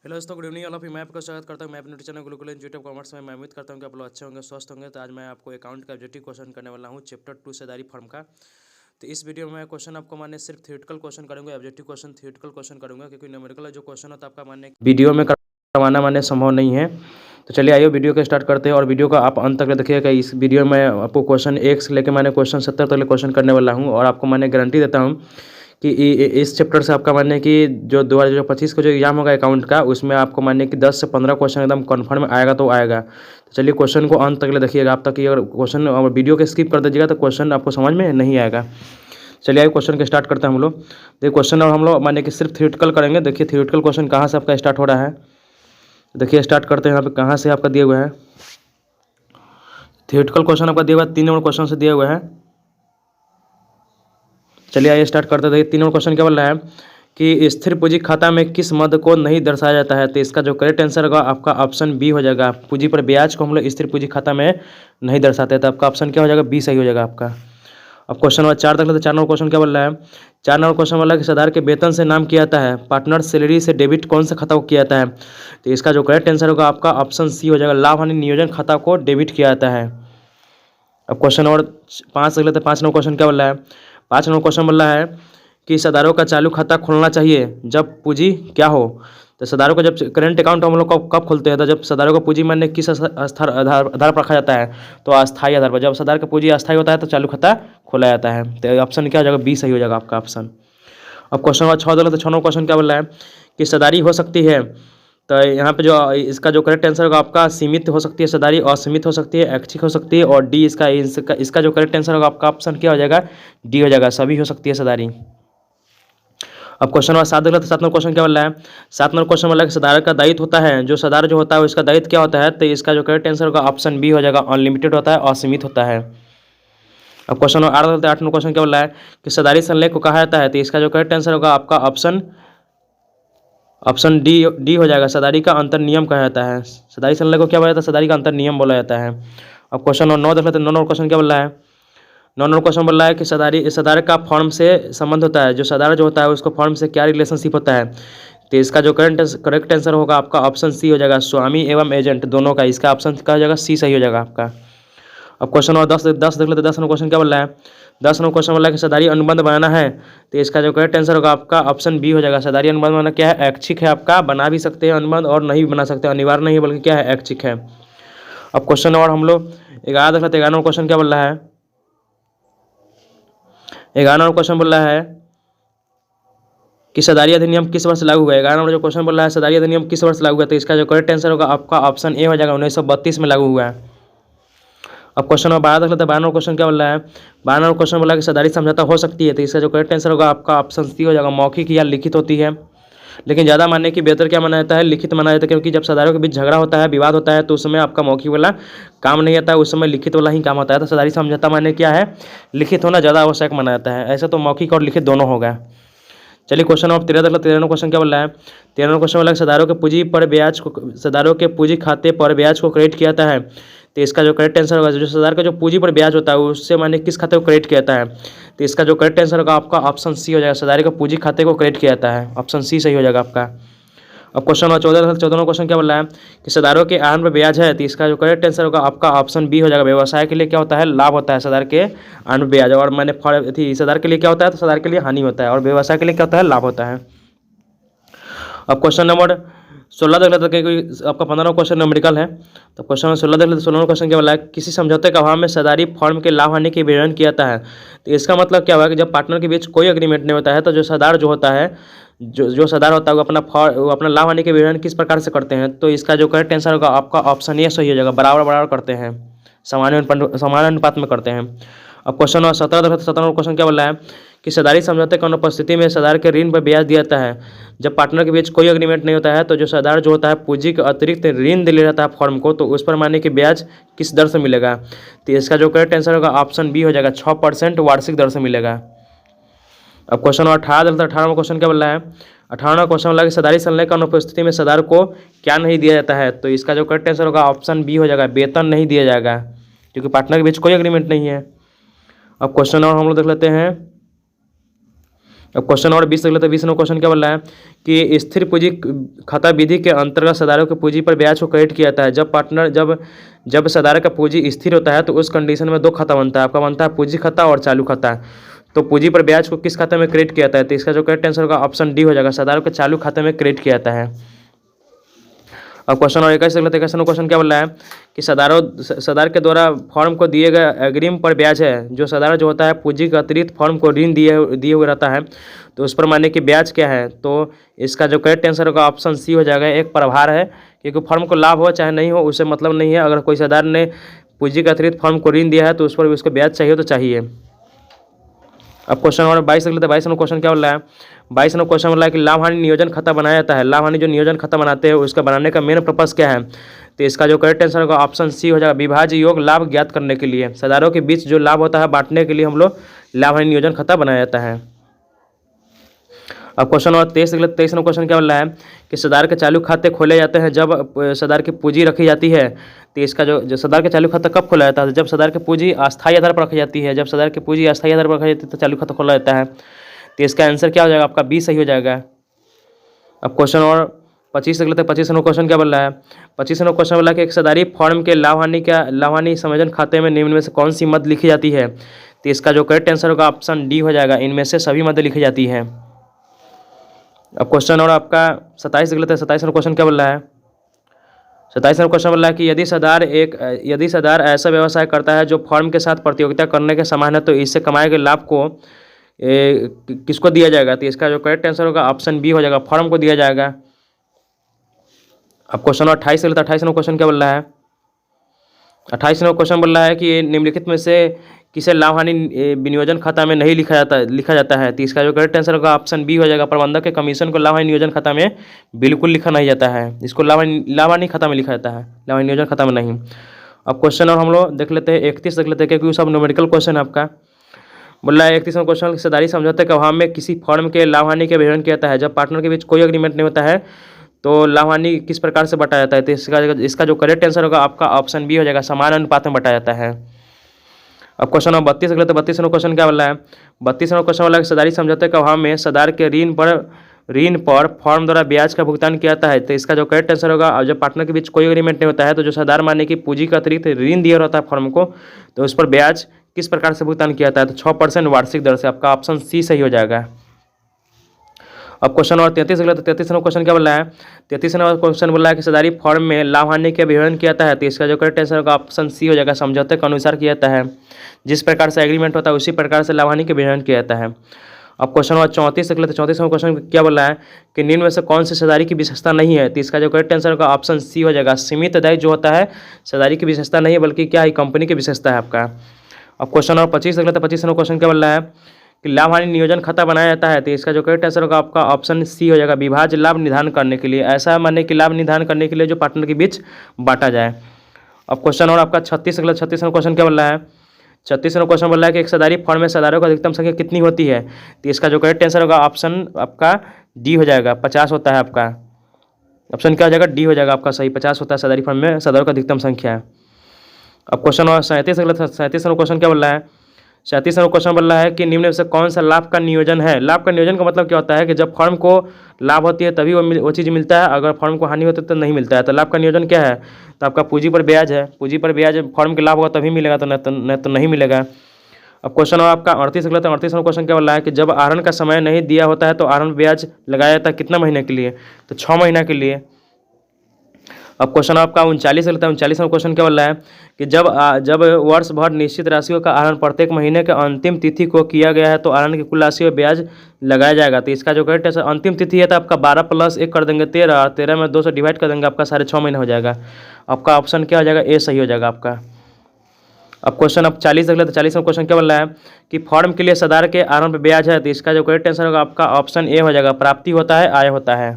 Hello दोस्तों, good evening all of you. मैं आपका स्वागत करता हूं। मैं अपने channel Gurukul institute of commerce में। मैं उम्मीद करता हूं कि आप लोग अच्छे होंगे, स्वस्थ होंगे। तो आज मैं आपको अकाउंट का ऑब्जेक्टिव क्वेश्चन करने वाला हूं, चैप्टर 2 सदारी फॉर्म का। तो इस वीडियो में मैं क्वेश्चन आपको मानने सिर्फ थ्योरेटिकल क्वेश्चन करूंगा, ऑब्जेक्टिव क्वेश्चन थ्योरेटिकल क्वेश्चन करूंगा, क्योंकि न्यूमेरिकल जो क्वेश्चन होता है आपका मानने वीडियो में करवाना मानने संभव नहीं है। तो चलिए आइए वीडियो को स्टार्ट करते हैं, और वीडियो का आप अंत तक देखिएगा। इस वीडियो में आपको क्वेश्चन 1 से लेकर मैंने क्वेश्चन 70 तक क्वेश्चन करने वाला हूँ, और आपको मैंने गारंटी देता हूँ कि इस चैप्टर से आपका मानने कि जो 2025 का जो एग्जाम होगा अकाउंट का, उसमें आपको मानने कि 10 से 15 क्वेश्चन एकदम कन्फर्म आएगा तो आएगा। तो चलिए क्वेश्चन को अंत तक ले देखिएगा आप, तक अगर क्वेश्चन वीडियो के स्किप कर दीजिएगा तो क्वेश्चन आपको समझ में नहीं आएगा। चलिए आइए क्वेश्चन के स्टार्ट करते हैं हम लोग। देखिए क्वेश्चन अब हम लोग मानने कि सिर्फ थ्योरेटिकल करेंगे। देखिए थ्योरेटिकल क्वेश्चन कहाँ से आपका स्टार्ट हो रहा है, देखिए स्टार्ट करते हैं। यहाँ पे कहाँ से आपका दिए हुए हैं थ्योरेटिकल क्वेश्चन, आपका दिया हुआ है 3 नंबर क्वेश्चन से दिया हुआ है। चलिए आइए स्टार्ट करते हैं। 3 नंबर क्वेश्चन क्या बोल रहा है कि स्थिर पूंजी खाता में किस मद को नहीं दर्शाया जाता है। तो इसका जो करेक्ट आंसर होगा आपका ऑप्शन बी हो जाएगा। पूंजी पर ब्याज को हम लोग स्थिर पूंजी खाता में नहीं दर्शाते, तो आपका ऑप्शन क्या हो जाएगा, बी सही हो जाएगा आपका। अब क्वेश्चन नंबर 4 तक लेते। 4 नंबर क्वेश्चन क्या बोल रहा है, 4 नंबर क्वेश्चन बोला कि सरदार के वेतन से नाम किया जाता है, पार्टनर सैलरी से डेबिट कौन सा खाता को किया जाता है। तो इसका जो करेक्ट आंसर होगा आपका ऑप्शन सी हो जाएगा, लाभ हानि नियोजन खाता को डेबिट किया जाता है। अब क्वेश्चन नंबर 5 तक लेते। 5 नंबर क्वेश्चन क्या बोल रहा है, 5 नंबर क्वेश्चन बोल रहा है कि हिस्सेदारों का चालू खाता खोलना चाहिए जब पूंजी क्या हो। तो हिस्सेदारों का जब करंट अकाउंट हम लोग कब खोलते हैं, तो जब हिस्सेदारों का पूंजी मान्य किस आधार पर रखा जाता है, तो अस्थायी आधार पर। जब हिस्सेदार का पूंजी अस्थायी होता है तो चालू खाता खोला जाता है। तो ऑप्शन क्या हो जाएगा, बी सही हो जाएगा आपका ऑप्शन। अब क्वेश्चन नंबर 6 तो 6 नंबर क्वेश्चन क्या बोल रहा है कि हिस्सेदारी हो सकती है। तो यहाँ पे जो इसका जो करेक्ट आंसर होगा आपका सीमित हो सकती है हिस्सेदारी, असीमित हो सकती है, ऐच्छिक हो सकती है, और डी इसका जो करेक्ट आंसर होगा आपका ऑप्शन क्या हो जाएगा, डी हो जाएगा, सभी हो सकती है हिस्सेदारी। अब क्वेश्चन नंबर 7 देख 7 नंबर क्वेश्चन क्या बोल रहा है, 7 नंबर क्वेश्चन बोला है कि सदार का दायित्व होता है, जो सदार जो होता है उसका दायित्व क्या होता है। तो इसका जो करेक्ट आंसर होगा ऑप्शन बी हो जाएगा, अनलिमिटेड होता है, असीमित होता है। अब क्वेश्चन नंबर 8 नंबर क्वेश्चन क्या बोल रहा है कि सदारी संलेख को कहा जाता है। तो इसका जो करेक्ट आंसर होगा आपका ऑप्शन डी हो जाएगा, सदारी का अंतर नियम कहा जाता है। सदारी संलेख को क्या बोला जाता है, सदारी का अंतर नियम बोला जाता है। अब क्वेश्चन नंबर 9 देख लेते हैं। 9 नंबर क्वेश्चन क्या बोल रहा है, 9 नंबर क्वेश्चन बोल रहा है कि सदार का फॉर्म से संबंध होता है, जो सदार जो होता है उसको फॉर्म से क्या रिलेशनशिप होता है। तो इसका जो करेक्ट आंसर होगा आपका ऑप्शन सी हो जाएगा, स्वामी एवं एजेंट दोनों का। इसका ऑप्शन क्या हो जाएगा, सी सही हो जाएगा आपका। अब क्वेश्चन नंबर 10 देख लेते। 10 नंबर क्वेश्चन क्या बोल रहा है, 10 नंबर क्वेश्चन बोल रहा है कि सदारी अनुबंध बनाना है। तो इसका जो करेक्ट आंसर होगा आपका ऑप्शन बी हो जाएगा, सदारी अनुबंध बनाना क्या है, ऐच्छिक है आपका, बना भी सकते हैं अनुबंध और नहीं भी बना सकते, अनिवार्य नहीं है बल्कि क्या है, ऐच्छिक है। अब क्वेश्चन और हम लोग 11 देख लेते। 11 नंबर क्वेश्चन क्या बोल रहा है, 11 नंबर क्वेश्चन बोल रहा है कि सदारी अधिनियम किस वर्ष लागू हुआ है। 11 नंबर जो क्वेश्चन बोल रहा है सदारी अधिनियम किस वर्ष लागू हुआ है। तो इसका जो करेक्ट आंसर होगा आपका ऑप्शन ए हो जाएगा, 1932 में लागू हुआ है। अब क्वेश्चन नंबर 12 देख लेते हैं। 12 नंबर क्वेश्चन क्या बोल रहा है, 12 नंबर क्वेश्चन बोला है कि सदारी समझौता हो सकती है। तो इसका जो करेक्ट आंसर होगा आपका ऑप्शन सी हो जाएगा, मौखिक या लिखित होती है। लेकिन ज़्यादा मानने की बेहतर क्या माना जाता है, लिखित माना जाता है, क्योंकि जब सदारों के बीच झगड़ा होता है, विवाद होता है, तो उस समय आपका मौखिक वाला काम नहीं आता है, उस समय लिखित वाला ही काम होता है। तो सदारी समझौता माने क्या है, लिखित होना ज़्यादा आवश्यक माना जाता है। ऐसा तो मौखिक और लिखित दोनों होगा। चलिए क्वेश्चन नंबर 13 तक। 13 क्वेश्चन क्या बोल रहा है, 13 क्वेश्चन बोला है सदारों के पूंजी पर ब्याज को, सदारों के पूंजी खाते पर ब्याज को क्रेडिट किया जाता है। तो इसका जो करेक्ट आंसर होगा, जो सदार का जो पूंजी पर ब्याज होता है उससे माने किस खाते को क्रेडिट किया जाता है। तो इसका जो करेक्ट आंसर होगा आपका ऑप्शन सी हो जाएगा, सदारी का पूंजी खाते को क्रेडिट किया जाता है, ऑप्शन सी सही हो जाएगा आपका। अब क्वेश्चन नंबर 14 क्वेश्चन क्या बोल रहा है कि सदारों के आहरण पर ब्याज है। तो इसका जो करेक्ट आंसर होगा आपका ऑप्शन बी हो जाएगा, व्यवसाय के लिए क्या होता है, लाभ होता है सदार के आहरण पर ब्याज, और मैंने सदार के लिए क्या होता है, तो सदार के लिए हानि होता है, और व्यवसाय के लिए क्या होता है, लाभ होता है। अब क्वेश्चन नंबर 16 देख लेते हैं, आपका 15वां क्वेश्चन न्यूमेरिकल है। तो क्वेश्चन नंबर 16 देख लेते। 16वां क्वेश्चन क्या बोला है, किसी समझौते का अभाव में सदारी फॉर्म के लाभ हानि के विवरण किया जाता है। तो इसका मतलब क्या हुआ कि जब पार्टनर के बीच कोई एग्रीमेंट नहीं होता है, तो जो सदार जो होता है, जो सदार होता है वो अपना लाभ हानि के विवरण किस प्रकार से करते हैं। तो इसका जो करेक्ट आंसर होगा आपका ऑप्शन ए सही हो जाएगा, बराबर बराबर करते हैं, समान अनुपात में करते हैं। अब क्वेश्चन नंबर 17 क्वेश्चन क्या बोल रहा है कि सदारी समझौते की अनुपस्थिति में सदार के ऋण पर ब्याज दिया जाता है। जब पार्टनर के बीच कोई एग्रीमेंट नहीं होता है, तो जो सदार जो होता है पूंजी के अतिरिक्त ऋण दे लेता है फॉर्म को, तो उस पर माने कि ब्याज किस दर से मिलेगा। तो इसका जो करेक्ट आंसर होगा ऑप्शन बी हो जाएगा, 6% वार्षिक दर से मिलेगा। अब क्वेश्चन नंबर 18 18वां क्वेश्चन क्या बोल रहा है, 18वां क्वेश्चन बोला कि सदारी संलग्न की अनुपस्थिति में सदार को क्या नहीं दिया जाता है। तो इसका जो करेक्ट आंसर होगा ऑप्शन बी हो जाएगा, वेतन नहीं दिया जाएगा, क्योंकि पार्टनर के बीच कोई एग्रीमेंट नहीं है। अब क्वेश्चन और हम लोग देख लेते हैं। अब क्वेश्चन और 20 अगला, तो 20 नंबर क्वेश्चन क्या बोल रहा है कि स्थिर पूंजी खाता विधि के अंतर्गत सदारों की पूंजी पर ब्याज को क्रेडिट किया जाता है। जब सदारक का पूंजी स्थिर होता है तो उस कंडीशन में दो खाता बनता है, आपका बनता है पूंजी खाता और चालू खाता। तो पूंजी पर ब्याज को किस खाते में क्रेडिट किया जाता है? तो इसका जो करेक्ट आंसर होगा ऑप्शन डी हो जाएगा, सदारों के चालू खाते में क्रेडिट किया जाता है। अब क्वेश्चन और 21 अगला, 21 क्वेश्चन क्या बोल रहा है कि सदार के द्वारा फॉर्म को दिए गए अग्रिम पर ब्याज है। जो सदार जो होता है पूंजी के अतिरिक्त फॉर्म को ऋण दिए हुए रहता है, तो उस पर मानने की ब्याज क्या है? तो इसका जो करेक्ट आंसर होगा ऑप्शन सी हो जाएगा, एक प्रभार है। क्योंकि फॉर्म को लाभ हो चाहे नहीं हो उससे मतलब नहीं है। अगर कोई सदार ने पूंजी के अतिरिक्त फॉर्म को ऋण दिया है तो उस पर भी उसको ब्याज चाहिए तो चाहिए। अब क्वेश्चन और 22 अगले, तो 22 नंबर क्वेश्चन क्या बोल रहा है? 22 नंबर क्वेश्चन बोल रहा है कि लाभ हानि नियोजन खाता बनाया जाता है। लाभ हानि जो नियोजन खाता बनाते हैं उसका बनाने का मेन पर्पस क्या है? तो इसका जो करेक्ट आंसर होगा ऑप्शन सी हो जाएगा, विभाज्य योग लाभ ज्ञात करने के लिए। सदारों के बीच जो लाभ होता है बांटने के लिए हम लोग लाभ हानि नियोजन खाता बनाया जाता है। अब क्वेश्चन और 23 अगले, 23 नंबर क्वेश्चन क्या बोल रहा है कि सदार के चालू खाते खोले जाते हैं जब सदार की पूंजी रखी जाती है। तो इसका जो सदार के चालू खाता कब खोला जाता है? जब सदार की पूंजी अस्थायी आधार पर रखी जाती है। जब सदार की पूंजी अस्थायी आधार पर रखी जाती है तो चालू खाता खोला जाता है। तो इसका आंसर क्या हो जाएगा? आपका बी सही हो जाएगा। अब क्वेश्चन और 25 अगले, 25 नंबर क्वेश्चन क्या बोल रहा है? 25 नंबर क्वेश्चन बोला कि एक सदारी फॉर्म के लाभ हानि समायोजन खाते में निम्न में से कौन सी मद लिखी जाती है? तो इसका जो करेक्ट आंसर होगा ऑप्शन डी हो जाएगा, इनमें से सभी मद लिखी जाती है। अब क्वेश्चन और आपका 27 अगले, 27 नंबर क्वेश्चन क्या बोल रहा है? 27 नंबर क्वेश्चन बोल रहा है कि यदि सदार ऐसा व्यवसाय करता है जो फॉर्म के साथ प्रतियोगिता करने के समान है तो इससे कमाए गए लाभ को किसको दिया जाएगा? तो इसका जो करेक्ट आंसर होगा ऑप्शन बी हो जाएगा, फॉर्म को दिया जाएगा। अब क्वेश्चन 28 अगले, 28 नंबर क्वेश्चन क्या बोल रहा है? 28 नंबर क्वेश्चन बोल रहा है कि निम्नलिखित में से किसे लाभ हानि विनियोजन खाता में नहीं लिखा जाता है? तो इसका जो करेक्ट आंसर होगा ऑप्शन बी हो जाएगा, प्रबंधक के कमीशन को लाभ हानि नियोजन खाता में बिल्कुल लिखा नहीं जाता है। इसको लाभ हानि खाता में लिखा जाता है, लाभ हानि नियोजन खाता में नहीं। अब क्वेश्चन और हम लोग देख लेते हैं 31 देख लेते हैं, क्योंकि सब न्यूमेरिकल क्वेश्चन है आपका। बोल रहा है 31 क्वेश्चन, हिस्सेदारी समझौते के अभाव में किसी फॉर्म के लाभ हानि के विवरण किया जाता है। जब पार्टनर के बीच कोई एग्रीमेंट नहीं होता है तो लाभ हानि किस प्रकार से बंटा जाता है? तो इसका जो करेक्ट आंसर होगा आपका ऑप्शन बी हो जाएगा, समान अनुपात में बंटा जाता है। अब क्वेश्चन नंबर 32 अगले, तो 32 नंबर क्वेश्चन क्या बोल रहा है? 32 नंबर क्वेश्चन बोला है कि सदारी समझौते के अभाव में सदार के ऋण पर फॉर्म द्वारा ब्याज का भुगतान किया जाता है। तो इसका जो करेक्ट आंसर होगा, और जब पार्टनर के बीच कोई एग्रीमेंट नहीं होता है तो जो सदार माने की पूंजी का अतिरिक्त ऋण दिया रहता है फॉर्म को, तो उस पर ब्याज किस प्रकार से भुगतान किया जाता है? तो 6% वार्षिक दर से। आपका ऑप्शन सी सही हो जाएगा। अब क्वेश्चन और 33 अगला, तो 33 नंबर क्वेश्चन क्या बोल रहा है? 33 नंबर क्वेश्चन बोल रहा है कि सदारी फॉर्म में लाभ हानि के विवरण किया जाता है। तो इसका जो करेक्ट आंसर होगा ऑप्शन सी हो जाएगा, समझौते के अनुसार किया जाता है। जिस प्रकार से एग्रीमेंट होता है उसी प्रकार से लाभ हानि के विवरण किया जाता है। अब क्वेश्चन और 34 अगले, तो 34 नंबर क्वेश्चन क्या बोल रहा है कि निम्न में से कौन सी सदारी की विशेषता नहीं है? तो इसका जो करेक्ट आंसर होगा ऑप्शन सी हो जाएगा, सीमित अदायी जो होता है सदारी की विशेषता नहीं है बल्कि क्या है, कंपनी की विशेषता है आपका। अब क्वेश्चन और 25 अगले, तो 25 नंबर क्वेश्चन क्या बोल रहा है कि लाभ हानि नियोजन खाता बनाया जाता है। तो इसका जो करेक्ट आंसर होगा आपका ऑप्शन सी हो जाएगा, विभाज्य लाभ निर्धारण करने के लिए। ऐसा माने कि लाभ निर्धारण करने के लिए जो पार्टनर के बीच बांटा जाए। अब क्वेश्चन और आपका 36 अगला, 36 नंबर क्वेश्चन क्या बोल रहा है? 36 नंबर क्वेश्न बोल रहा है कि एक सदारी फॉर्म में सदारों की अधिकतम संख्या कितनी होती है? तो इसका जो करेक्ट आंसर होगा ऑप्शन आपका डी हो जाएगा, 50 होता है आपका। ऑप्शन क्या हो जाएगा? डी हो जाएगा आपका सही, 50 होता है सदारी फॉर्म में सदारों का अधिकतम संख्या। अब क्वेश्चन और 37 अगला, 37 नंबर क्वेश्चन क्या बोल रहा है? 37 नंबर क्वेश्चन बोल रहा है कि निम्न में से कौन सा लाभ का नियोजन है? लाभ का नियोजन का मतलब क्या होता है कि जब फॉर्म को लाभ होती है तभी वो चीज़ मिलता है, अगर फॉर्म को हानि होती है तो नहीं मिलता है। तो लाभ का नियोजन क्या है? तो आपका पूंजी पर ब्याज है, पूंजी पर ब्याज फॉर्म के लाभ होगा तभी मिलेगा, तो नहीं मिलेगा। अब क्वेश्चन और आपका 38 अगला, तो 38 नंबर क्वेश्चन क्या बोल रहा है कि जब आहरण का समय नहीं दिया होता है तो आहरण ब्याज लगाया जाता है कितना महीने के लिए? तो 6 महीना के लिए। अब क्वेश्चन आपका 39 लगता है, 39 में क्वेश्चन क्या बोल रहा है कि जब वर्ष भर निश्चित राशियों का आहरण प्रत्येक महीने के अंतिम तिथि को किया गया है तो आहरण की कुल राशि में ब्याज लगाया जाएगा। तो इसका जो करेक्ट है अंतिम तिथि है तो आपका 12 + 1 कर देंगे 13, और 13 में 2 से डिवाइड कर देंगे, आपका 6.5 महीने हो जाएगा। आपका ऑप्शन क्या हो जाएगा? ए सही हो जाएगा आपका। अब क्वेश्चन अब 40 अगले, तो 40 में क्वेश्चन क्या बोल रहा है कि फॉर्म के लिए सदार के आहरण पर ब्याज है। तो इसका जो करेक्ट आंसर होगा आपका ऑप्शन ए हो जाएगा, प्राप्ति होता है, आय होता है।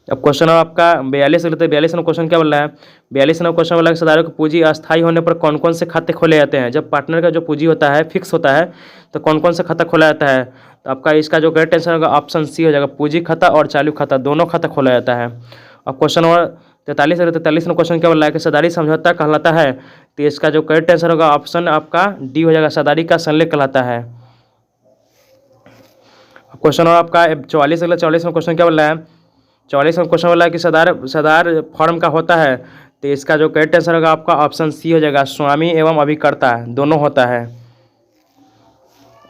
अब क्वेश्चन आपका 42 लेते हैं, 42 में क्वेश्चन क्या बोल रहा है? 42 में क्वेश्चन बोला है सदारों की पूंजी अस्थायी होने पर कौन कौन से खाते खोले जाते हैं? जब पार्टनर का जो पूंजी होता है फिक्स होता है तो कौन कौन सा खाता खोला जाता है? तो आपका इसका जो करेक्ट आंसर होगा ऑप्शन सी हो जाएगा, पूंजी खाता और चालू खाता दोनों खाता खोला जाता है। अब क्वेश्चन और 43 में क्वेश्चन क्या बोल रहा है कि सदारी समझौता कहलाता है। तो इसका जो करेक्ट आंसर होगा ऑप्शन आपका डी हो जाएगा, सदारी का संलेख कहलाता है। क्वेश्चन हो आपका 44, अगला 44 में क्वेश्चन क्या बोल रहा है, 44 में क्वेश्चन बोला है कि सदार सदार फॉर्म का होता है, तो इसका जो करेक्ट आंसर होगा आपका ऑप्शन सी हो जाएगा, स्वामी एवं अभिकर्ता दोनों होता है।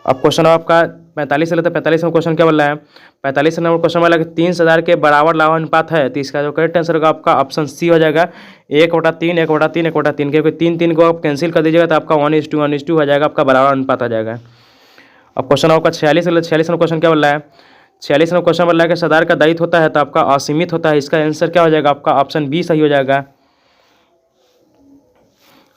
अब क्वेश्चन हो आपका 45 से लेते हैं, 45 में क्वेश्चन क्या बोल रहा है, 45 नंबर क्वेश्चन बोला कि 3 सदार के बराबर लाभानुपात है, तो इसका जो करेक्ट आंसर होगा आपका ऑप्शन सी हो जाएगा, 1/3 1/3 1/3, क्योंकि 3 को आप कैंसिल कर दीजिएगा तो आपका 1:1:2 हो जाएगा, आपका बराबर अनुपात आ जाएगा। अब क्वेश्चन आपका 46 में क्वेश्चन क्या बोल रहा है, 46 में क्वेश्चन बोल रहा है कि सदार का दायित्व होता है तो आपका असीमित होता है, इसका आंसर क्या हो जाएगा, आपका ऑप्शन बी सही हो जाएगा।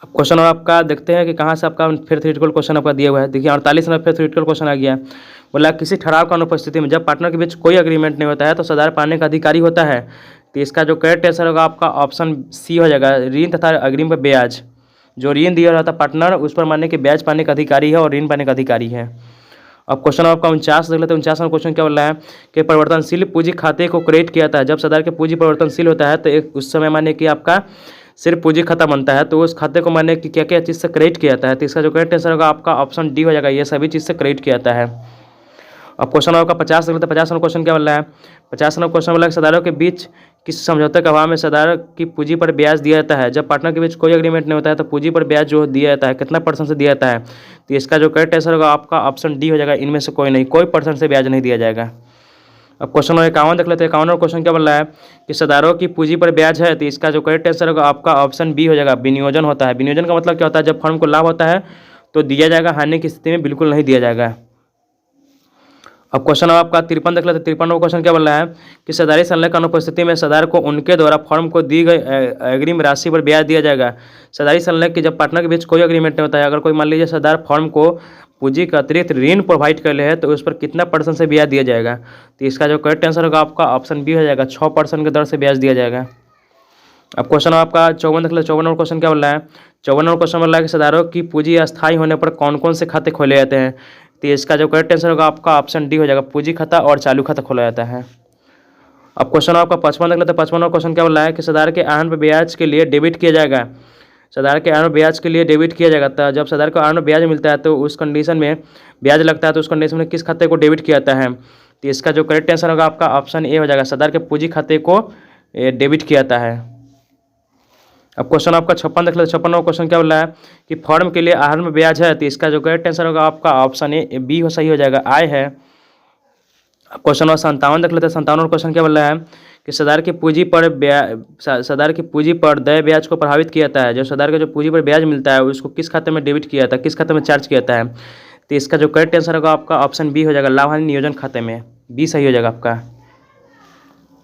अब क्वेश्चन आपका देखते हैं कि कहाँ से आपका फिर थ्योरेटिकल क्वेश्चन आपका दिया हुआ है। देखिए 48 में फिर थ्योरेटिकल क्वेश्चन आ गया, बोला किसी ठहराव की अनुपस्थिति में जब पार्टनर के बीच कोई अग्रीमेंट नहीं होता है तो सदार पाने का अधिकारी होता है, तो इसका जो करेक्ट आंसर होगा आपका ऑप्शन सी हो जाएगा, ऋण तथा अग्रिम पर ब्याज। जो ऋण दिया रहता पार्टनर उस पर मानने के ब्याज पाने का अधिकारी है और ऋण पाने का अधिकारी है। अब क्वेश्चन आपका 49 देख लेते हैं। 49 में क्वेश्चन क्या बोल रहा है कि परिवर्तनशील पूंजी खाते को क्रिएट किया जाता है, जब सदार के पूंजी परिवर्तनशील होता है तो एक उस समय माने कि आपका सिर्फ पूंजी खाता बनता है, तो उस खाते को माने कि क्या क्या चीज़ से क्रिएट किया जाता है, तो इसका जो करेक्ट आंसर होगा आपका ऑप्शन डी हो जाएगा, ये सभी चीज़ से क्रिएट किया जाता है। अब क्वेश्चन आपका 50 देख लेते हैं। 50 में क्वेश्चन क्या बोल रहा है, 50 में क्वेश्चन बोला कि सदारों के बीच किस समझौते के अभाव में सदार की पूंजी पर ब्याज दिया जाता है, जब पार्टनर के बीच कोई एग्रीमेंट नहीं होता है तो पूंजी पर ब्याज जो दिया जाता है कितना % से दिया जाता है, तो इसका जो करेक्ट आंसर होगा आपका ऑप्शन डी हो जाएगा, इनमें से कोई नहीं, कोई % से ब्याज नहीं दिया जाएगा। अब क्वेश्चन 51 देख लेते हैं। 51 क्वेश्चन क्या बोल रहा है कि सदारों की पूंजी पर ब्याज है, तो इसका जो करेक्ट आंसर होगा आपका ऑप्शन बी हो जाएगा, विनियोजन होता है। विनियोजन का मतलब क्या होता है, जब फर्म को लाभ होता है तो दिया जाएगा, हानि की स्थिति में बिल्कुल नहीं दिया जाएगा। अब क्वेश्चन आपका 53 देख लेते हैं। 53 क्वेश्चन क्या बोल रहा है कि सदारी संलग्न की अनुपस्थिति में सदार को उनके द्वारा फर्म को दी गई अग्रिम राशि पर ब्याज दिया जाएगा। सदारी संलग्न की जब पार्टनर के बीच कोई एग्रीमेंट नहीं होता है, अगर कोई मान लीजिए सदार फर्म को पूंजी का अतिरिक्त ऋण प्रोवाइड कर ले है तो उस पर कितना % से ब्याज दिया जाएगा, तो इसका जो करेक्ट आंसर होगा आपका ऑप्शन बी हो जाएगा, 6% के दर से ब्याज दिया जाएगा। अब क्वेश्चन आपका 54 देख लेते। 54 क्वेश्चन क्या बोल रहा है, 54 क्वेश्चन बोल रहा है कि सदारों की पूंजी अस्थायी होने पर कौन कौन से खाते खोले जाते हैं, तो इसका जो करेक्ट आंसर होगा आपका ऑप्शन डी हो जाएगा, पूंजी खाता और चालू खाता खोला जाता है। अब क्वेश्चन आपका 55 देख लेते हैं। 55 क्वेश्चन क्या बोल रहा है कि सदार के आहरण पर ब्याज के लिए डेबिट किया जाएगा, सदार के आहरण ब्याज के लिए डेबिट किया जाएगा, तो जब सदार को आहरण ब्याज मिलता है तो उस कंडीशन में ब्याज लगता है, तो उस कंडीशन में किस खाते को डेबिट किया जाता है, तो इसका जो करेक्ट आंसर होगा आपका ऑप्शन ए हो जाएगा, सदार के पूंजी खाते को डेबिट किया जाता है। अब क्वेश्चन आपका 56 देख लेते। 56 क्वेश्चन क्या बोल रहा है कि फर्म के लिए आहरण में ब्याज है, तो इसका जो करेक्ट आंसर होगा आपका ऑप्शन ए बी हो सही हो जाएगा, आय है। अब क्वेश्चन 57 देख लेते हैं। 57 क्वेश्चन क्या बोल रहा है कि सदार की पूंजी पर देय ब्याज को प्रभावित किया जाता है, जो सदार के जो पूंजी पर ब्याज मिलता है उसको किस खाते में डेबिट किया जाता है, किस खाते में चार्ज किया जाता है, तो इसका जो करेक्ट आंसर होगा आपका ऑप्शन बी हो जाएगा, लाभ हानि नियोजन खाते में, बी सही हो जाएगा आपका।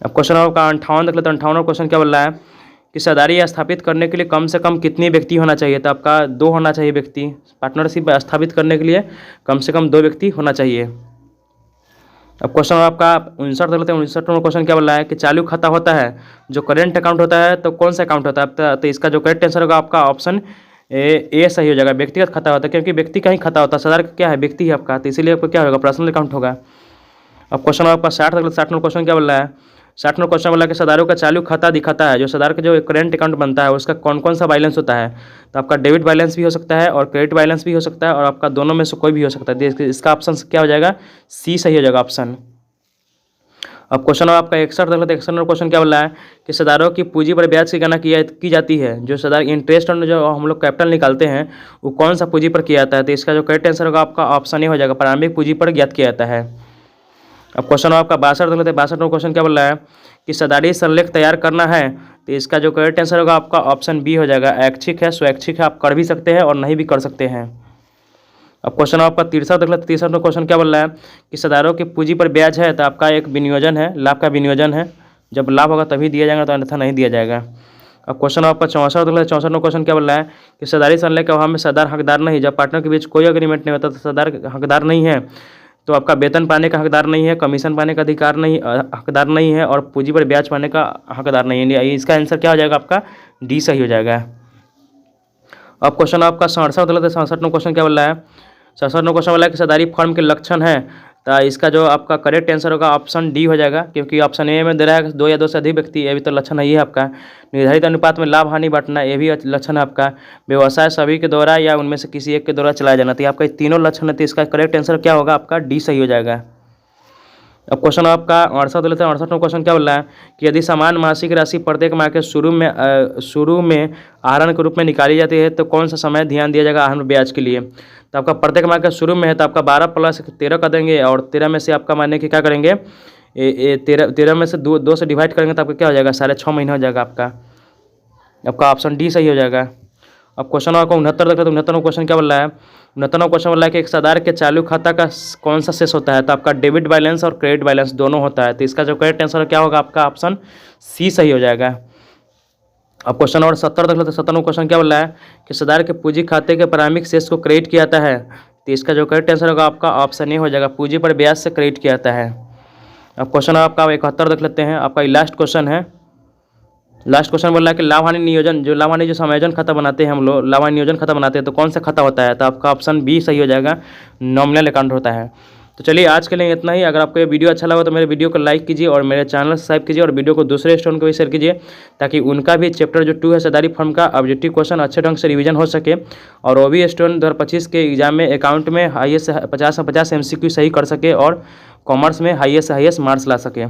अब क्वेश्चन आपका 58 देख लेते हैं। 58 क्वेश्चन क्या बोल रहा है कि सदारी स्थापित करने के लिए कम से कम कितने व्यक्ति होना चाहिए, तो आपका 2 होना चाहिए व्यक्ति, पार्टनरशिप स्थापित करने के लिए कम से कम 2 व्यक्ति होना चाहिए। अब क्वेश्चन आपका 59 देख लेते हैं। 59 क्वेश्चन क्या बोल रहा है कि चालू खाता होता है जो करेंट अकाउंट होता है, तो कौन सा अकाउंट होता है, तो इसका जो करेक्ट आंसर होगा आपका ऑप्शन ए सही हो जाएगा, व्यक्तिगत खाता होता है, क्योंकि व्यक्ति का ही खाता होता है, सदार का क्या है व्यक्ति है आपका, तो इसीलिए आपको क्या होगा पर्सनल अकाउंट होगा। अब क्वेश्चन आपका 60 क्वेश्चन क्या बोल रहा है, 60 क्वेश्चन बोला कि सदारों का चालू खाता दिखाता है, जो सदार का जो करेंट अकाउंट बनता है उसका कौन कौन सा बैलेंस होता है, तो आपका डेबिट बैलेंस भी हो सकता है और क्रेडिट बैलेंस भी हो सकता है और आपका दोनों में से कोई भी हो सकता है, तो इसका ऑप्शन क्या हो जाएगा, सी सही हो जाएगा ऑप्शन। अब क्वेश्चन आपका 61 देख लेते हैं। 61 क्वेश्चन क्या बोल रहा है कि सदारों की पूंजी पर ब्याज की गणना की जाती है, जो सदार इंटरेस्ट और जो हम लोग कैपिटल निकालते हैं वो कौन सा पूंजी पर किया जाता है, तो इसका जो करेक्ट आंसर होगा आपका ऑप्शन ए हो जाएगा, प्रारंभिक पूंजी पर ज्ञात किया जाता है। अब क्वेश्चन आपका 62 देख लेते हैं। 62 क्वेश्चन क्या बोल रहा है कि सदारी संलेख तैयार करना है, तो इसका जो करेक्ट आंसर होगा आपका ऑप्शन बी हो जाएगा, ऐच्छिक है स्वैच्छिक है, आप कर भी सकते हैं और नहीं भी कर सकते हैं। अब क्वेश्चन आपका 63 देख लेते हैं। 63 क्वेश्चन क्या बोल रहा है कि सदारों की पूंजी पर ब्याज है, तो आपका एक विनियोजन है, लाभ का विनियोजन है, जब लाभ होगा तभी दिया जाएगा, तो अन्यथा नहीं दिया जाएगा। अब क्वेश्चन आपका 64 देख लेते हैं। 64 क्वेश्चन क्या बोल रहा है कि सदारी संलेख के अभाव में सदार हकदार नहीं, जब पार्टनर के बीच कोई एग्रीमेंट नहीं होता तो सदार हकदार नहीं है, तो आपका वेतन पाने का हकदार नहीं है, कमीशन पाने का अधिकार नहीं हकदार नहीं है और पूंजी पर ब्याज पाने का हकदार नहीं है, इसका आंसर क्या हो जाएगा आपका डी सही हो जाएगा। अब क्वेश्चन आपका 67 देख लेते हैं। 67 क्वेश्चन क्या बोल रहा है, 67 क्वेश्चन बोला है कि सदारी फर्म के लक्षण है, तो इसका जो आपका करेक्ट आंसर होगा ऑप्शन डी हो जाएगा, क्योंकि ऑप्शन ए में दे रहा है 2 या 2 से अधिक व्यक्ति, ये भी तो लक्षण है ही आपका। निर्धारित अनुपात में लाभ हानि बांटना, ये भी लक्षण है आपका। व्यवसाय सभी के द्वारा या उनमें से किसी एक के द्वारा चलाया जाना, तो आपका तीनों लक्षण है, तो इसका करेक्ट आंसर क्या होगा आपका डी सही हो जाएगा। अब क्वेश्चन आपका 68 लेते हैं। 68वां क्वेश्चन क्या बोल रहा है कि यदि समान मासिक राशि प्रत्येक माह के शुरू में आहरण के रूप में निकाली जाती है तो कौन सा समय ध्यान दिया जाएगा आहरण ब्याज के लिए। तो आपका प्रत्येक माह के शुरू में है तो आपका 12 + 13 कर देंगे और 13 में से आपका माने कि क्या करेंगे 13 में से दो से डिवाइड करेंगे तो आपका क्या हो जाएगा 6.5 महीना हो जाएगा आपका ऑप्शन डी सही हो जाएगा। अब क्वेश्चन आपको 69 देखते हैं। तो 69वां क्वेश्चन क्या बोल रहा है, 69वां क्वेश्चन बोल रहा है कि एक हिस्सेदार के चालू खाता का कौन सा शेष होता है। तो आपका डेबिट बैलेंस और क्रेडिट बैलेंस दोनों होता है। तो इसका जो करेक्ट आंसर क्या होगा आपका ऑप्शन सी सही हो जाएगा। अब क्वेश्चन और 70 देख लेते हैं। 70वां क्वेश्चन क्या बोल रहा है कि हिस्सेदार के पूंजी खाते के प्रारंभिक शेष को क्रेडिट किया जाता है। तो इसका जो करेक्ट आंसर होगा आपका ऑप्शन ए हो जाएगा, पूंजी पर ब्याज से क्रेडिट किया जाता है। अब क्वेश्चन आपका 71 देख लेते हैं। आपका लास्ट क्वेश्चन है। लास्ट क्वेश्चन बोल रहा है कि लाभ हानि नियोजन जो समायोजन खाता बनाते हैं हम लोग, लाभ हानि नियोजन खाता बनाते हैं तो कौन सा खाता होता है। तो आपका ऑप्शन बी सही हो जाएगा, नॉमिनल अकाउंट होता है। तो चलिए आज के लिए इतना ही। अगर आपको ये वीडियो अच्छा लगा तो मेरे वीडियो को लाइक कीजिए और मेरे चैनल सब्सक्राइब कीजिए और वीडियो को दूसरे स्टूडेंट को भी शेयर कीजिए ताकि उनका भी चैप्टर जो 2 है हिस्सेदारी फर्म का ऑब्जेक्टिव क्वेश्चन अच्छे ढंग से रिवीजन हो सके और वो भी स्टूडेंट 2025 के एग्जाम में अकाउंट में हाईएस्ट 50 में 50 MCQ सही कर सके और कॉमर्स में हाईएस्ट मार्क्स ला सके।